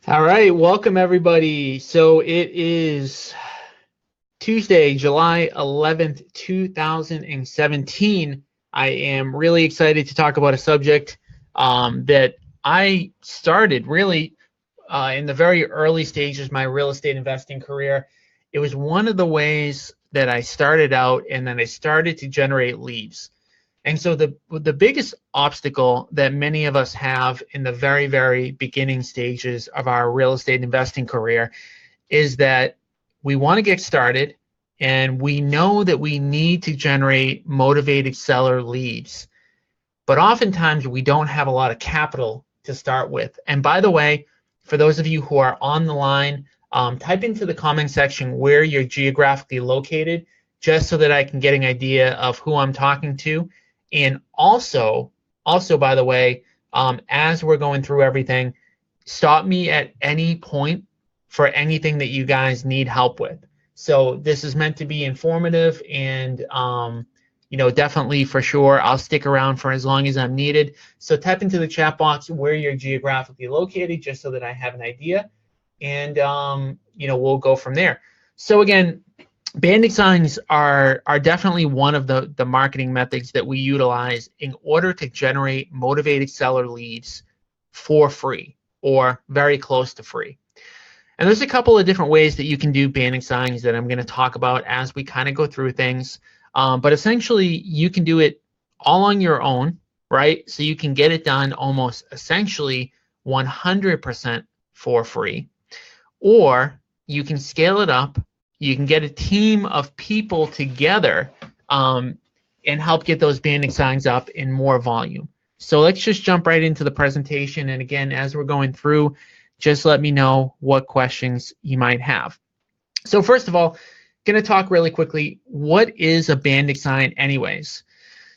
All right, welcome everybody. So it is Tuesday, July 11th, 2017. I am really excited to talk about a subject that I started really in the very early stages of my real estate investing career. It was one of the ways that I started out and then I started to generate leads. And so the biggest obstacle that many of us have in the very, very beginning stages of our real estate investing career is that we want to get started and we know that we need to generate motivated seller leads. But oftentimes we don't have a lot of capital to start with. And by the way, for those of you who are on the line, type into the comment section where you're geographically located, just so that I can get an idea of who I'm talking to. And also, by the way, as we're going through everything, stop me at any point for anything that you guys need help with. So this is meant to be informative and definitely for sure I'll stick around for as long as I'm needed. So type into the chat box where you're geographically located just so that I have an idea, and we'll go from there. So again, banding signs are definitely one of the marketing methods that we utilize in order to generate motivated seller leads for free or very close to free. And there's a couple of different ways that you can do banding signs that I'm going to talk about as we kind of go through things. But essentially, you can do it all on your own, right? So you can get it done almost essentially 100% for free. Or you can scale it up. You can get a team of people together and help get those banding signs up in more volume. So let's just jump right into the presentation. And again, as we're going through, just let me know what questions you might have. So first of all, going to talk really quickly, what is a banding sign anyways?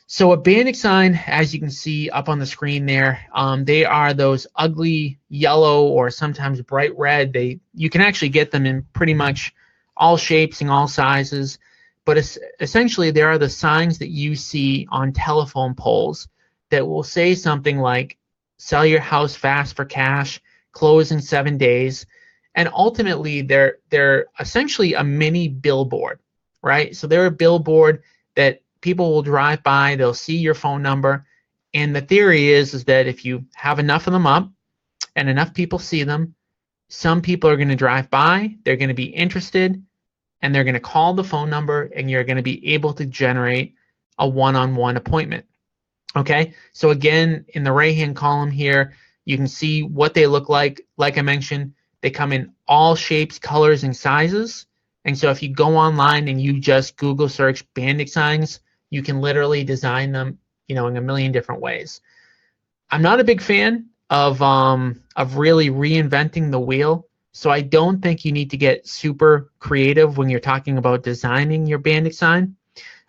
So a banding sign, as you can see up on the screen there, they are those ugly yellow or sometimes bright red. You can actually get them in pretty much all shapes and all sizes, but essentially there are the signs that you see on telephone poles that will say something like, sell your house fast for cash, close in 7 days. And ultimately, they're essentially a mini billboard, right? So they're a billboard that people will drive by, they'll see your phone number, and the theory is that if you have enough of them up and enough people see them, some people are going to drive by, they're going to be interested, and they're going to call the phone number, and you're going to be able to generate a one-on-one appointment. Okay, so again, in the right-hand column here, you can see what they look like. Like I mentioned, they come in all shapes, colors, and sizes. And so if you go online and you just Google search banding signs, you can literally design them, in a million different ways. I'm not a big fan of really reinventing the wheel. So I don't think you need to get super creative when you're talking about designing your banding sign.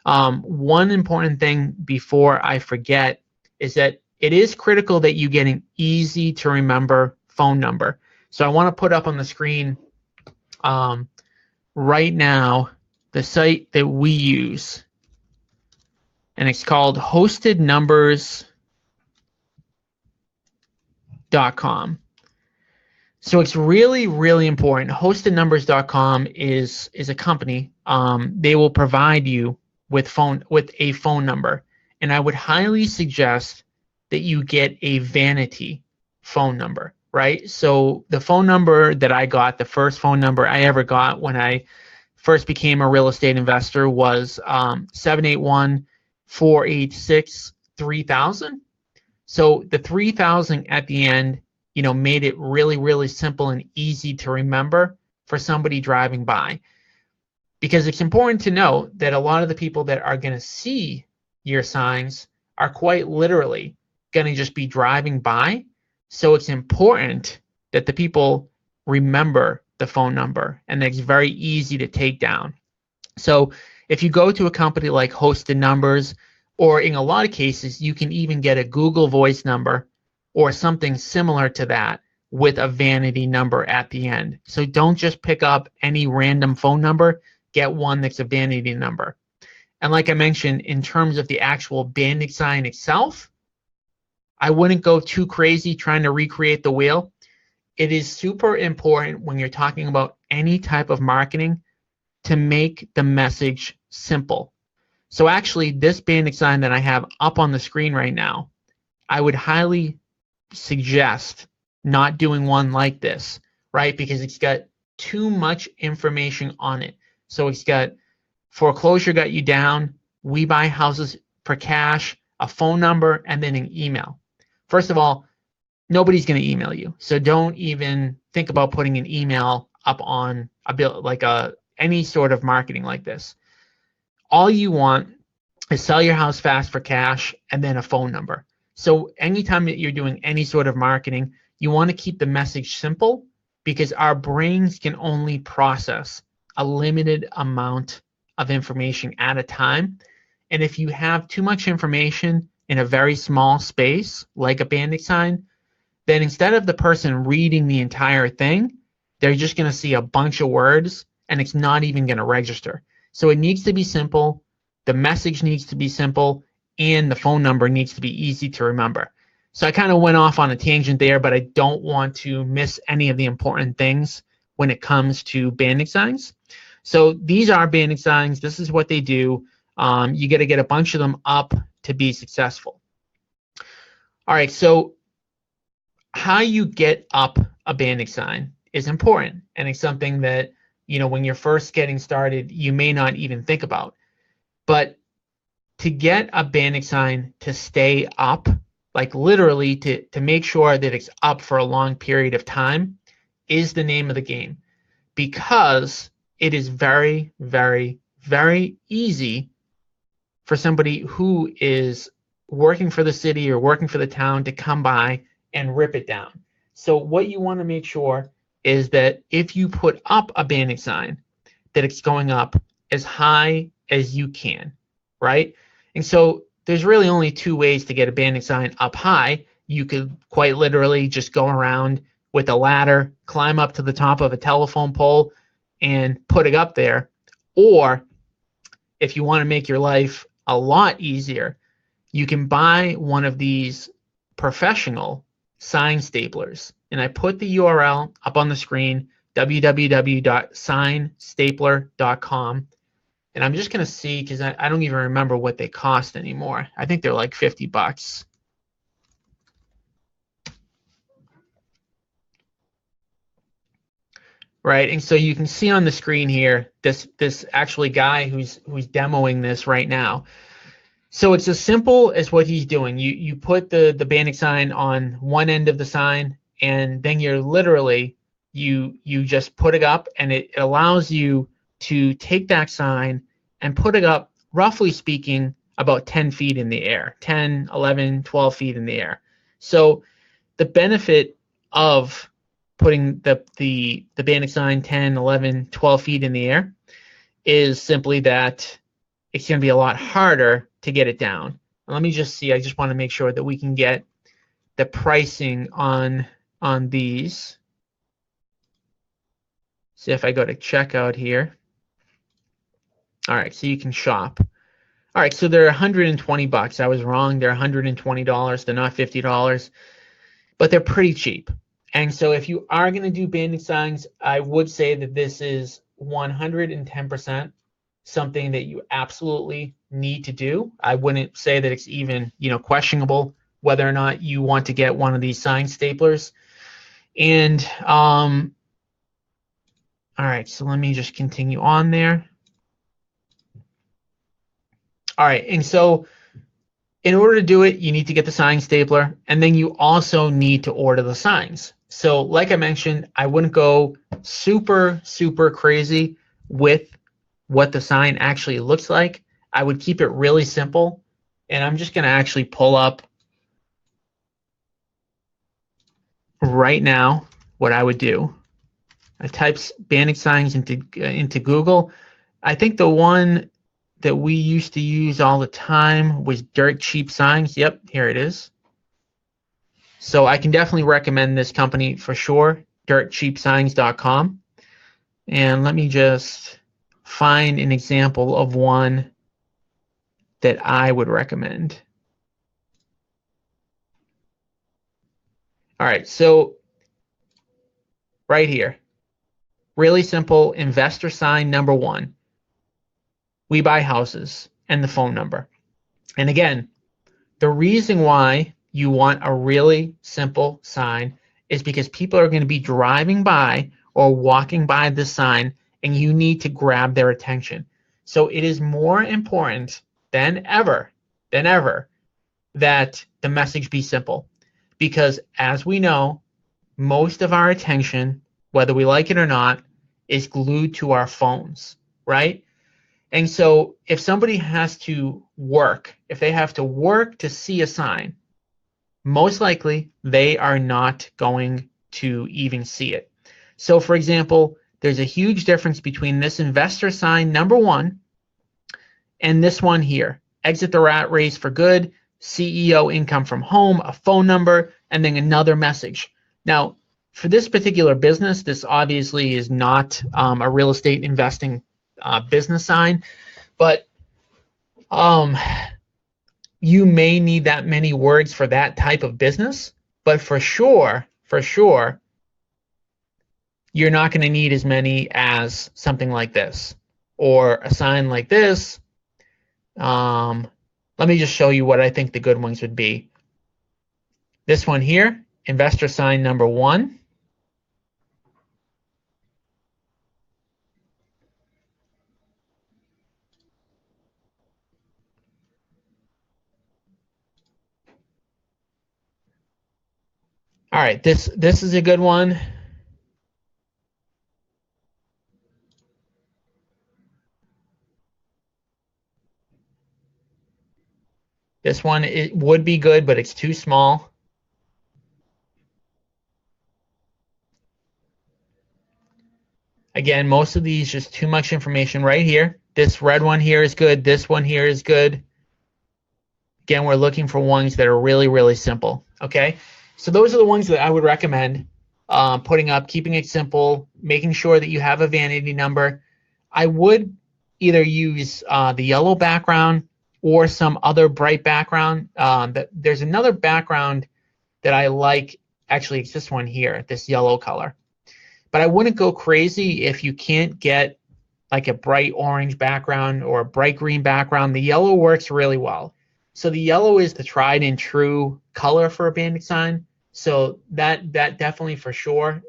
One important thing before I forget is that it is critical that you get an easy to remember phone number. So I want to put up on the screen right now the site that we use, and it's called hostednumbers.com. So it's really, really important. Hostednumbers.com is a company. They will provide you with a phone number, and I would highly suggest that you get a vanity phone number, right? So the phone number that I got, the first phone number I ever got when I first became a real estate investor was 781-486-3000. So the 3000 at the end, made it really, really simple and easy to remember for somebody driving by. Because it's important to know that a lot of the people that are going to see your signs are quite literally going to just be driving by. So it's important that the people remember the phone number, and it's very easy to take down. So if you go to a company like Hosted Numbers, or in a lot of cases, you can even get a Google Voice number or something similar to that with a vanity number at the end. So don't just pick up any random phone number, get one that's a vanity number. And like I mentioned, in terms of the actual banding sign itself, I wouldn't go too crazy trying to recreate the wheel. it is super important when you're talking about any type of marketing to make the message simple. So actually, this Bandit sign that I have up on the screen right now, I would highly suggest not doing one like this, right? Because it's got too much information on it. So it's got foreclosure got you down, we buy houses for cash, a phone number, and then an email. First of all, nobody's going to email you. So don't even think about putting an email up on a bill, like any sort of marketing like this. All you want is sell your house fast for cash and then a phone number. So anytime that you're doing any sort of marketing, you want to keep the message simple because our brains can only process a limited amount of information at a time. And if you have too much information in a very small space, like a Bandit sign, then instead of the person reading the entire thing, they're just going to see a bunch of words and it's not even going to register. So it needs to be simple, the message needs to be simple, and the phone number needs to be easy to remember. So I kind of went off on a tangent there, but I don't want to miss any of the important things when it comes to Bandit signs. So these are Bandit signs. This is what they do. You got to get a bunch of them up to be successful. All right, so how you get up a Bandit sign is important, and it's something that, you know, when you're first getting started, you may not even think about. But to get a Bandit sign to stay up, like literally to make sure that it's up for a long period of time, is the name of the game, because it is very, very, very easy for somebody who is working for the city or working for the town to come by and rip it down. So what you want to make sure is that if you put up a Bandit sign, that it's going up as high as you can, right? And so there's really only two ways to get a Bandit sign up high. You could quite literally just go around with a ladder, climb up to the top of a telephone pole, and put it up there. Or if you want to make your life a lot easier, you can buy one of these professional sign staplers. And I put the URL up on the screen, www.signstapler.com. And I'm just going to see, because I don't even remember what they cost anymore. I think they're like 50 bucks. Right, and so you can see on the screen here, this actually guy who's demoing this right now. So it's as simple as what he's doing. You put the Bandit sign on one end of the sign, and then you're literally, you just put it up, and it allows you to take that sign and put it up, roughly speaking, about 10 feet in the air, 10, 11, 12 feet in the air. So the benefit of putting the Bandit sign 10, 11, 12 feet in the air is simply that it's going to be a lot harder to get it down. Let me just see. I just want to make sure that we can get the pricing on these. See if I go to checkout here. All right, so you can shop. All right, so they're 120 bucks. I was wrong. They're $120. They're not $50, but they're pretty cheap. And so if you are going to do Bandit signs, I would say that this is 110% something that you absolutely need to do. I wouldn't say that it's even, questionable whether or not you want to get one of these sign staplers. And all right, so let me just continue on there. All right, and so in order to do it, you need to get the sign stapler, and then you also need to order the signs. So like I mentioned, I wouldn't go super, super crazy with what the sign actually looks like. I would keep it really simple, and I'm just going to actually pull up right now what I would do. I typed Bandit signs into Google. I think the one that we used to use all the time was Dirt Cheap Signs. Yep, here it is. So I can definitely recommend this company for sure, dirtcheapsigns.com. And let me just find an example of one that I would recommend. All right, so right here. Really simple investor sign number 1. We buy houses, and the phone number. And again, the reason why you want a really simple sign is because people are going to be driving by or walking by this sign, and you need to grab their attention. So it is more important than ever that the message be simple, because as we know, most of our attention, whether we like it or not, is glued to our phones, right? And so if somebody has to work, if they have to work to see a sign, most likely they are not going to even see it. So for example, there's a huge difference between this investor sign number 1 and this one here. Exit the rat race for good, CEO income from home, a phone number, and then another message. Now, for this particular business, this obviously is not a real estate investing business sign, but you may need that many words for that type of business, but for sure, you're not going to need as many as something like this or a sign like this. Let me just show you what I think the good ones would be. This one here, investor sign number 1. All right, this is a good one. This one, it would be good, but it's too small. Again, most of these just too much information right here. This red one here is good. This one here is good. Again, we're looking for ones that are really, really simple. Okay, so those are the ones that I would recommend putting up, keeping it simple, making sure that you have a vanity number. I would either use the yellow background or some other bright background. There's another background that I like. Actually, it's this one here, this yellow color. But I wouldn't go crazy if you can't get like a bright orange background or a bright green background. The yellow works really well. So the yellow is the tried and true color for a Bandit sign. So that definitely for sure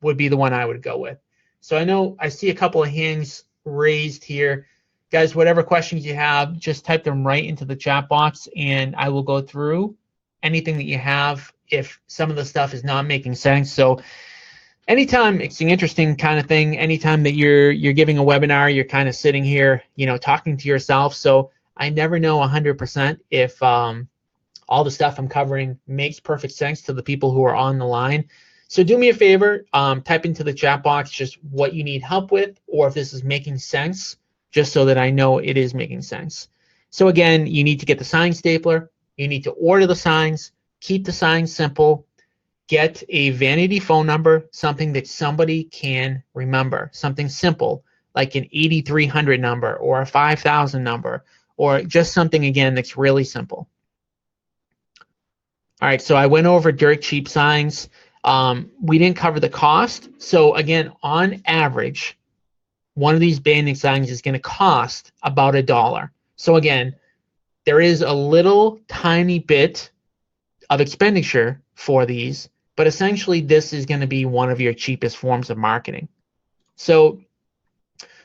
would be the one I would go with. So I know I see a couple of hands raised here. Guys, whatever questions you have, just type them right into the chat box and I will go through anything that you have if some of the stuff is not making sense. So anytime it's an interesting kind of thing, anytime that you're giving a webinar, you're kind of sitting here, talking to yourself. So I never know 100% if all the stuff I'm covering makes perfect sense to the people who are on the line. So do me a favor, type into the chat box just what you need help with, or if this is making sense, just so that I know it is making sense. So again, you need to get the sign stapler, you need to order the signs, keep the signs simple, get a vanity phone number, something that somebody can remember, something simple like an 8300 number or a 5000 number, or just something, again, that's really simple. All right, so I went over dirt cheap signs. We didn't cover the cost. So again, on average, one of these Bandit signs is going to cost about $1. So again, there is a little tiny bit of expenditure for these, but essentially this is going to be one of your cheapest forms of marketing. So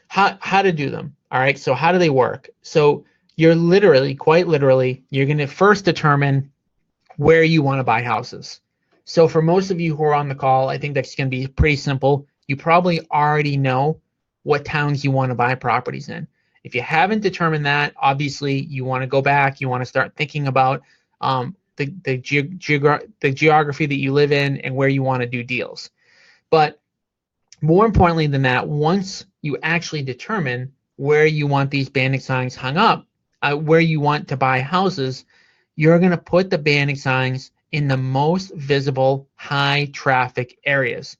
how to do them? All right, so how do they work? So you're literally, quite literally, you're going to first determine where you want to buy houses. So for most of you who are on the call, I think that's going to be pretty simple. You probably already know what towns you want to buy properties in. If you haven't determined that, obviously you want to go back, you want to start thinking about the geography that you live in and where you want to do deals. But more importantly than that, once you actually determine where you want these Bandit signs hung up, where you want to buy houses, you're going to put the Bandit signs in the most visible high traffic areas,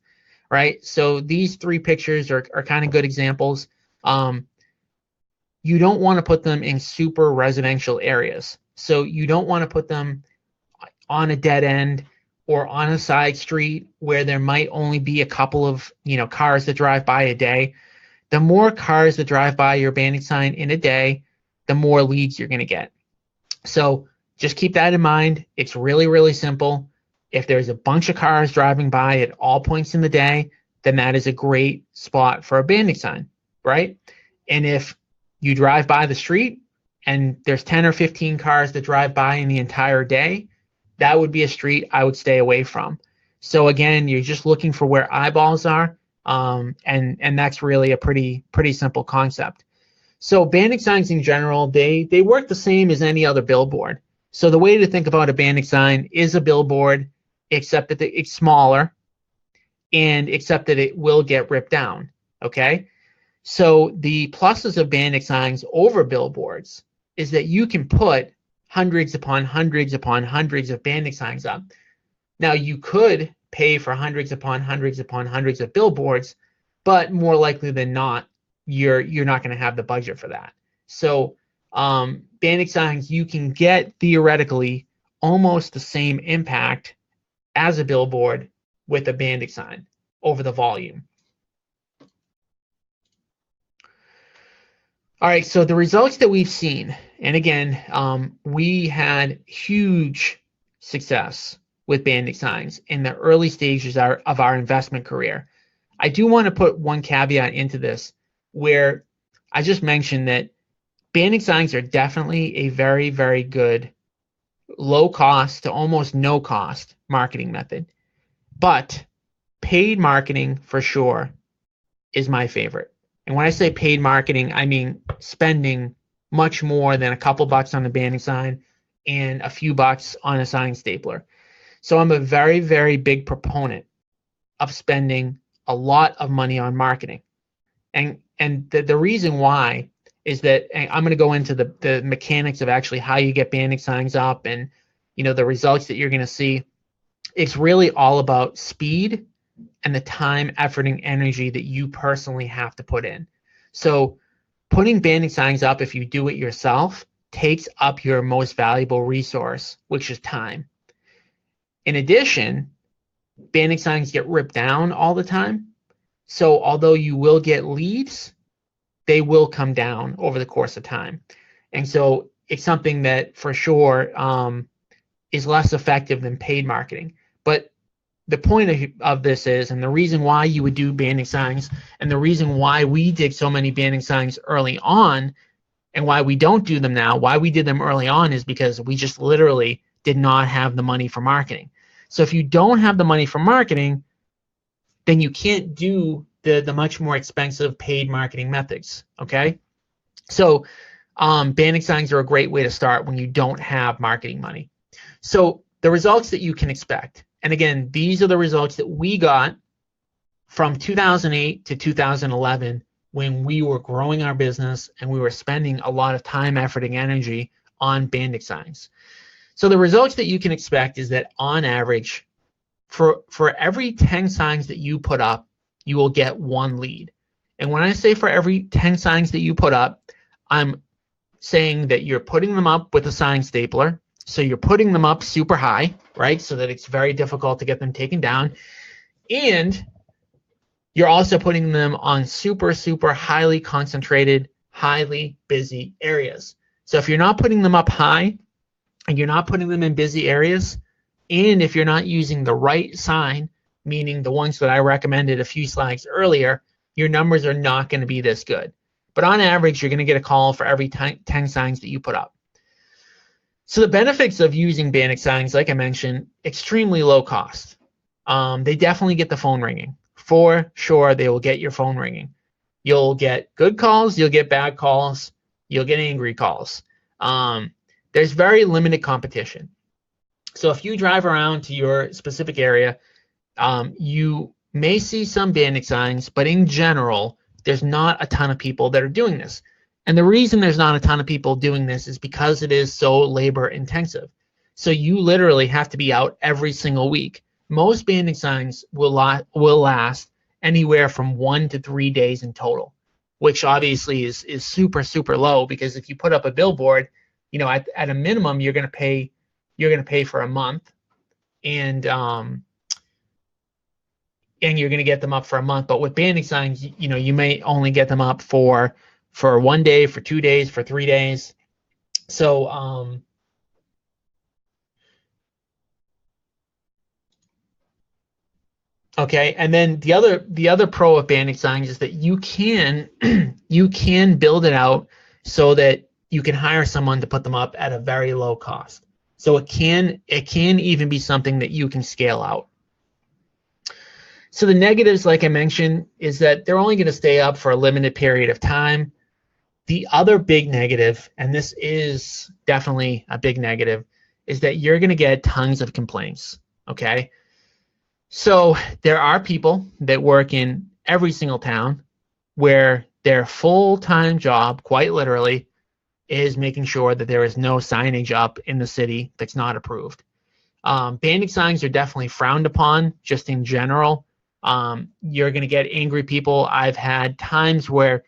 right? So these three pictures are kind of good examples. You don't want to put them in super residential areas. So you don't want to put them on a dead end or on a side street where there might only be a couple of, cars that drive by a day, the more cars that drive by your bandit sign in a day, the more leads you're going to get. So just keep that in mind. It's really, really simple. If there's a bunch of cars driving by at all points in the day, then that is a great spot for a bandit sign, right? And if you drive by the street and there's 10 or 15 cars that drive by in the entire day, that would be a street I would stay away from. So again, you're just looking for where eyeballs are, and that's really a pretty simple concept. So bandit signs in general, they work the same as any other billboard. So the way to think about a bandit sign is a billboard, except that it's smaller, and except that it will get ripped down. Okay. So the pluses of bandit signs over billboards is that you can put hundreds upon hundreds upon hundreds of bandit signs up. Now you could pay for hundreds upon hundreds upon hundreds of billboards, but more likely than not, you're not going to have the budget for that. So bandit signs, you can get theoretically almost the same impact as a billboard with a bandit sign over the volume. All right, so the results that we've seen, and again, we had huge success with bandit signs in the early stages of our investment career. I do want to put one caveat into this, where I just mentioned that bandit signs are definitely a very, very good low cost to almost no cost marketing method. But paid marketing for sure is my favorite. And when I say paid marketing, I mean spending much more than a couple bucks on the bandit sign and a few bucks on a sign stapler. So I'm a very, very big proponent of spending a lot of money on marketing. And the reason why is that, and I'm going to go into the mechanics of actually how you get bandit signs up and the results that you're going to see. It's really all about speed and the time, effort, and energy that you personally have to put in. So putting bandit signs up, if you do it yourself, takes up your most valuable resource, which is time. In addition, bandit signs get ripped down all the time. So although you will get leads, they will come down over the course of time. And so it's something that for sure is less effective than paid marketing. But the point of this is, and the reason why you would do bandit signs, and the reason why we did so many bandit signs early on, and why we don't do them now, why we did them early on, is because we just literally did not have the money for marketing. So if you don't have the money for marketing, then you can't do the much more expensive paid marketing methods, okay? So bandit signs are a great way to start when you don't have marketing money. So the results that you can expect, and again, these are the results that we got from 2008 to 2011 when we were growing our business and we were spending a lot of time, effort, and energy on bandit signs. So the results that you can expect is that on average, for every 10 signs that you put up, you will get one lead. And when I say for every 10 signs that you put up, I'm saying that you're putting them up with a sign stapler. So you're putting them up super high, right? So that it's very difficult to get them taken down. And you're also putting them on super, super highly concentrated, highly busy areas. So if you're not putting them up high and you're not putting them in busy areas, and if you're not using the right sign, meaning the ones that I recommended a few slides earlier, your numbers are not going to be this good. But on average, you're going to get a call for every 10 signs that you put up. So the benefits of using bandit signs, like I mentioned, extremely low cost. They definitely get the phone ringing. For sure, they will get your phone ringing. You'll get good calls, you'll get bad calls, you'll get angry calls. There's very limited competition. So if you drive around to your specific area, you may see some bandit signs, but in general, there's not a ton of people that are doing this. And the reason there's not a ton of people doing this is because it is so labor intensive. So you literally have to be out every single week. Most bandit signs will last anywhere from 1 to 3 days in total, which obviously is super, super low, because if you put up a billboard, at a minimum, you're going to pay for a month. and you're going to get them up for a month. But with banding signs, you may only get them up for 1 day, for 2 days, for 3 days. So okay, and then the other pro of banding signs is that you can you can build it out so that you can hire someone to put them up at a very low cost. So it can even be something that you can scale out. So the negatives, like I mentioned, is that they're only going to stay up for a limited period of time. The other big negative, and this is definitely a big negative, is that you're going to get tons of complaints, okay? So there are people that work in every single town where their full-time job, quite literally, is making sure that there is no signage up in the city that's not approved. Banding signs are definitely frowned upon just in general. You're going to get angry people. I've had times where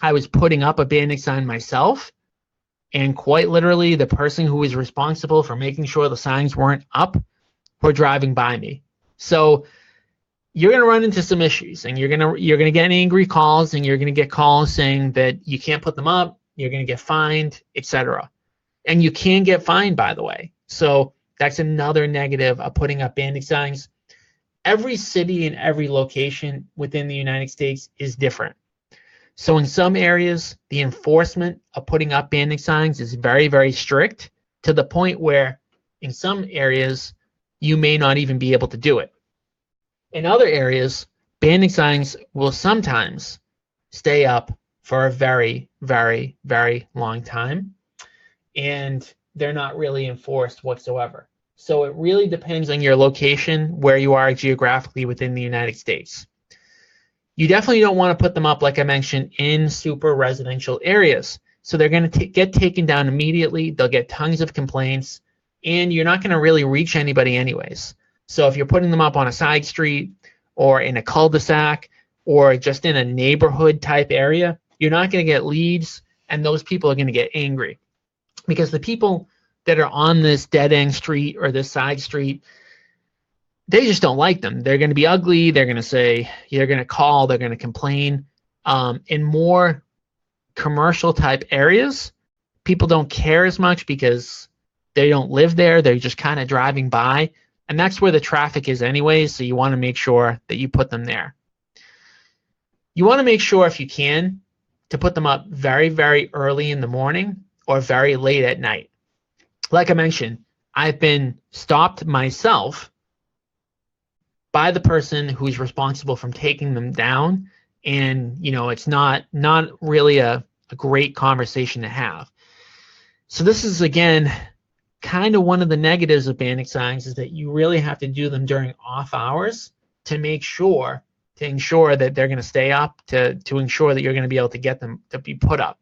I was putting up a banding sign myself, and quite literally the person who was responsible for making sure the signs weren't up were driving by me. So you're going to run into some issues, and you're going to get angry calls, and you're going to get calls saying that you can't put them up, you're going to get fined, etc. And you can get fined, by the way. So that's another negative of putting up banding signs. Every city and every location within the United States is different. So in some areas, the enforcement of putting up banding signs is very, very strict, to the point where in some areas you may not even be able to do it. In other areas, banding signs will sometimes stay up for a very, very, very long time, and they're not really enforced whatsoever. So it really depends on your location, where you are geographically within the United States. You definitely don't want to put them up, like I mentioned, in super residential areas. So they're going to get taken down immediately. They'll get tons of complaints, and you're not going to really reach anybody anyways. So if you're putting them up on a side street or in a cul-de-sac or just in a neighborhood type area, you're not going to get leads, and those people are going to get angry, because the people that are on this dead-end street or this side street, they just don't like them. They're going to be ugly. They're going to say, they're going to call, they're going to complain. In more commercial type areas, people don't care as much because they don't live there. They're just kind of driving by. And that's where the traffic is anyways, so you want to make sure that you put them there. You want to make sure, if you can, to put them up very, very early in the morning or very late at night. Like I mentioned, I've been stopped myself by the person who's responsible from taking them down, and it's not really a great conversation to have. So this is, again, kind of one of the negatives of banding signs, is that you really have to do them during off hours to ensure that they're going to stay up, to ensure that you're going to be able to get them to be put up.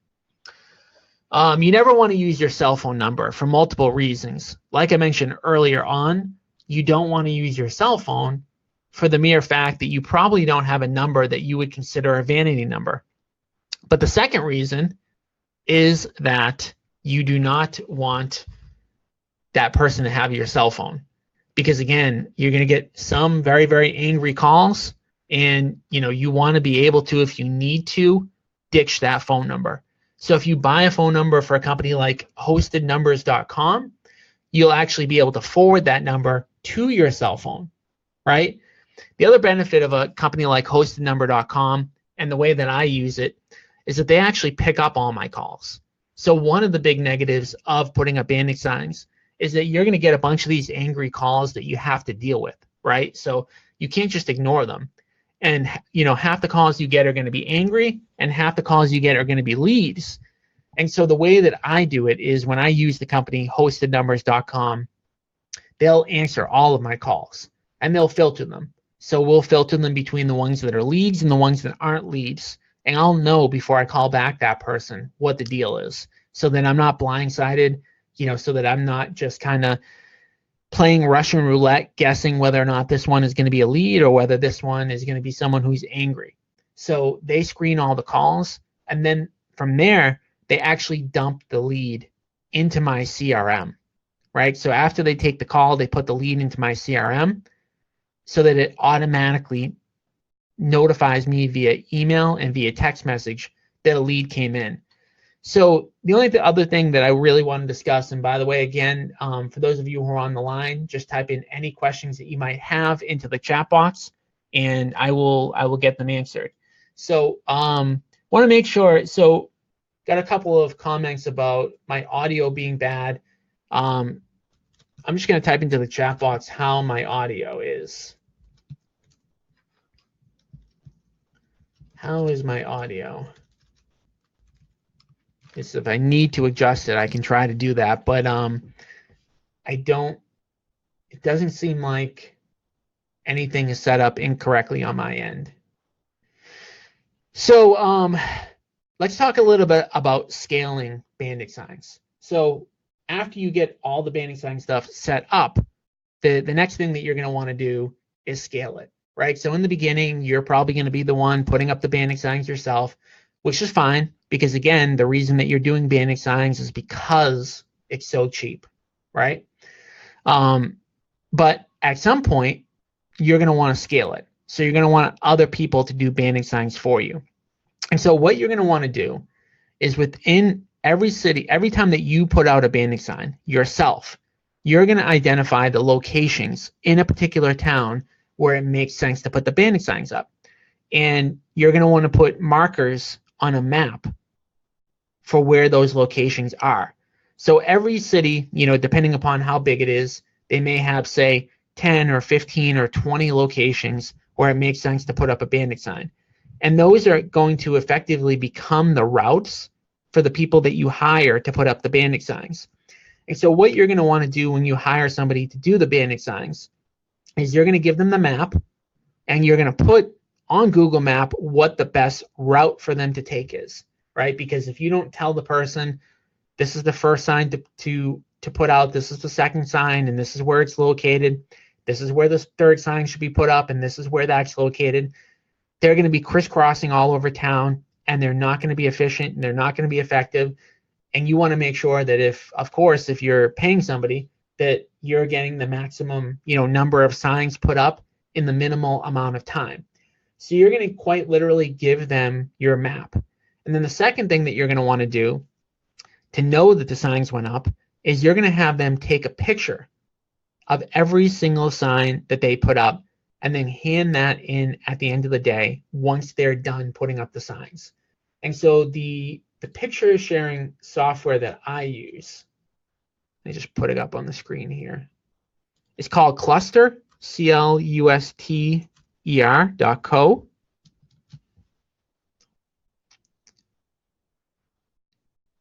You never want to use your cell phone number for multiple reasons. Like I mentioned earlier on, you don't want to use your cell phone for the mere fact that you probably don't have a number that you would consider a vanity number. But the second reason is that you do not want that person to have your cell phone, because again, you're going to get some very, very angry calls, and you want to be able to, if you need to, ditch that phone number. So if you buy a phone number for a company like hostednumbers.com, you'll actually be able to forward that number to your cell phone, right? The other benefit of a company like hostednumber.com, and the way that I use it, is that they actually pick up all my calls. So one of the big negatives of putting up banding signs is that you're going to get a bunch of these angry calls that you have to deal with, right? So you can't just ignore them. And half the calls you get are going to be angry, and half the calls you get are going to be leads. And so the way that I do it is, when I use the company hostednumbers.com, they'll answer all of my calls, and they'll filter them. So we'll filter them between the ones that are leads and the ones that aren't leads. And I'll know before I call back that person what the deal is, so that I'm not blindsided, so that I'm not just kind of playing Russian roulette, guessing whether or not this one is going to be a lead or whether this one is going to be someone who's angry. So they screen all the calls, and then from there, they actually dump the lead into my CRM. right? So after they take the call, they put the lead into my CRM so that it automatically notifies me via email and via text message that a lead came in. So the only other thing that I really want to discuss, and by the way, again, for those of you who are on the line, just type in any questions that you might have into the chat box, and I will get them answered. So want to make sure. So got a couple of comments about my audio being bad. I'm just going to type into the chat box how my audio is. How is my audio? If I need to adjust it, I can try to do that, but it doesn't seem like anything is set up incorrectly on my end. So let's talk a little bit about scaling Bandit signs. So after you get all the Bandit sign stuff set up, the next thing that you're going to want to do is scale it, right? So in the beginning, you're probably going to be the one putting up the Bandit signs yourself, which is fine, because again, the reason that you're doing Bandit signs is because it's so cheap, right? But at some point, you're going to want to scale it. So you're going to want other people to do Bandit signs for you. And so what you're going to want to do is within every city, every time that you put out a Bandit sign yourself, you're going to identify the locations in a particular town where it makes sense to put the Bandit signs up. And you're going to want to put markers on a map for where those locations are. So every city, depending upon how big it is, they may have, say, 10 or 15 or 20 locations where it makes sense to put up a Bandit sign. And those are going to effectively become the routes for the people that you hire to put up the Bandit signs. And so what you're going to want to do when you hire somebody to do the Bandit signs is you're going to give them the map, and you're going to put on Google Map what the best route for them to take is, right? Because if you don't tell the person, this is the first sign to put out, this is the second sign, and this is where it's located, this is where the third sign should be put up, and this is where that's located, they're going to be crisscrossing all over town, and they're not going to be efficient, and they're not going to be effective. And you want to make sure that if you're paying somebody, that you're getting the maximum, number of signs put up in the minimal amount of time. So you're going to quite literally give them your map. And then the second thing that you're going to want to do to know that the signs went up is you're going to have them take a picture of every single sign that they put up and then hand that in at the end of the day once they're done putting up the signs. And so the picture sharing software that I use, let me just put it up on the screen here. It's called Cluster, cluster.co.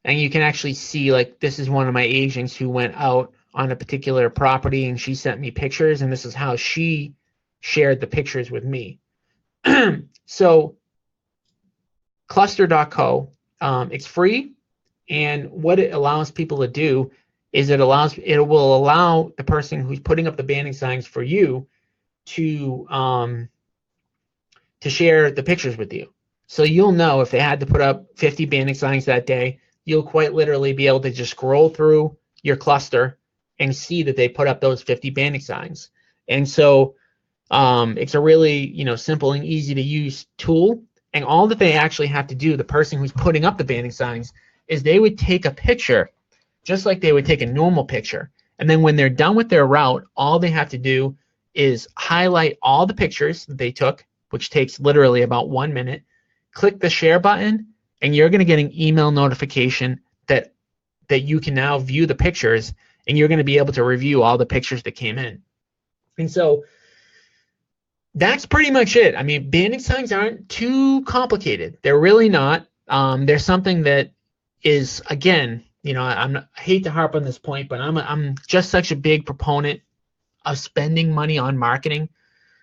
And you can actually see, like, this is one of my agents who went out on a particular property, and she sent me pictures, and this is how she shared the pictures with me. So cluster.co, it's free, and what it allows people to do is it will allow the person who's putting up the Bandit signs for you to share the pictures with you. So you'll know if they had to put up 50 Bandit signs that day, you'll quite literally be able to just scroll through your cluster and see that they put up those 50 Bandit signs. And so it's a really simple and easy to use tool. And all that they actually have to do, the person who's putting up the Bandit signs, is they would take a picture just like they would take a normal picture. And then when they're done with their route, all they have to do is highlight all the pictures that they took, which takes literally about 1 minute, click the share button, and you're going to get an email notification that you can now view the pictures, and you're going to be able to review all the pictures that came in. And so that's pretty much it. I mean, Bandit signs aren't too complicated. They're really not. There's something that is, again, I hate to harp on this point, but I'm just such a big proponent of spending money on marketing.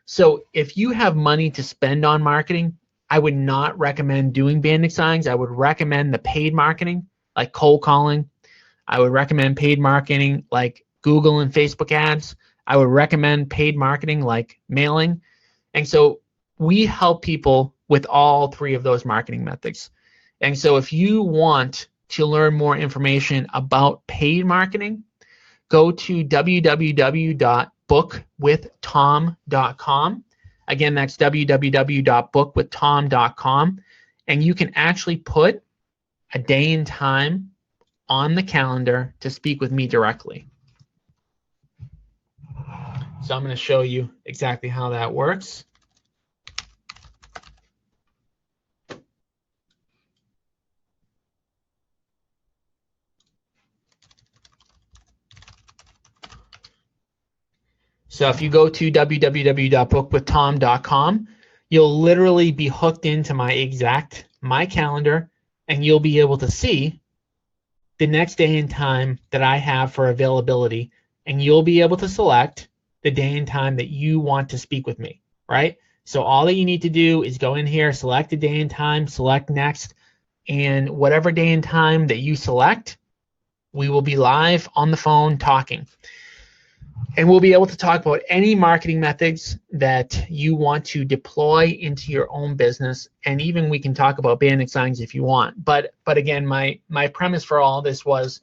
So if you have money to spend on marketing, I would not recommend doing Bandit signs. I would recommend the paid marketing, like cold calling. I would recommend paid marketing like Google and Facebook ads. I would recommend paid marketing like mailing. And so we help people with all three of those marketing methods. And so if you want to learn more information about paid marketing, go to www.bookwithtom.com. Again, that's www.bookwithtom.com. And you can actually put a day and time on the calendar to speak with me directly. So I'm going to show you exactly how that works. So if you go to www.bookwithtom.com, you'll literally be hooked into my calendar, and you'll be able to see the next day and time that I have for availability, and you'll be able to select the day and time that you want to speak with me, right? So all that you need to do is go in here, select the day and time, select next, and whatever day and time that you select, we will be live on the phone talking. And we'll be able to talk about any marketing methods that you want to deploy into your own business, and even we can talk about bandit signs if you want. But again, my premise for all this was,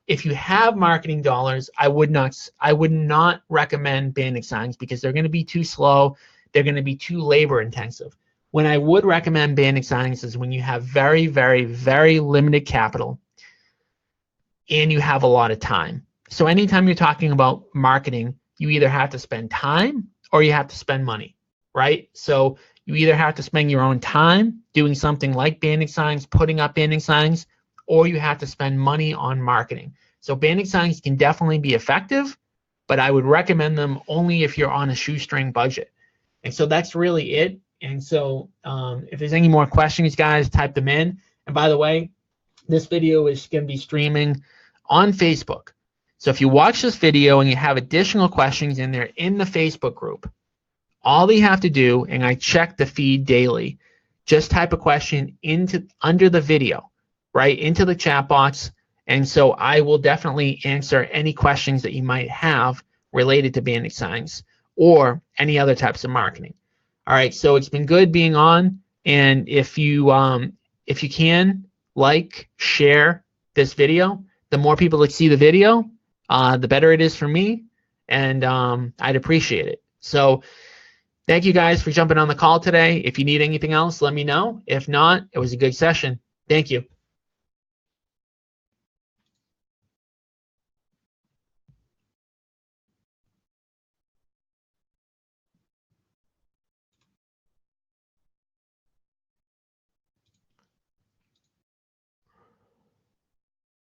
if you have marketing dollars, I would not recommend bandit signs because they're going to be too slow. They're going to be too labor intensive. When I would recommend bandit signs is when you have very, very, very limited capital and you have a lot of time. So anytime you're talking about marketing, you either have to spend time or you have to spend money, right? So you either have to spend your own time doing something like bandit signs, putting up bandit signs, or you have to spend money on marketing. So bandit signs can definitely be effective, but I would recommend them only if you're on a shoestring budget. And so that's really it. And so if there's any more questions, guys, type them in. And by the way, this video is going to be streaming on Facebook. So if you watch this video and you have additional questions in there in the Facebook group, all you have to do, and I check the feed daily, just type a question under the video, right, into the chat box. And so I will definitely answer any questions that you might have related to bandit signs or any other types of marketing. All right, so it's been good being on. And if you can, like, share this video, the more people that see the video, the better it is for me, and I'd appreciate it. So thank you guys for jumping on the call today. If you need anything else, let me know. If not, it was a good session. Thank you.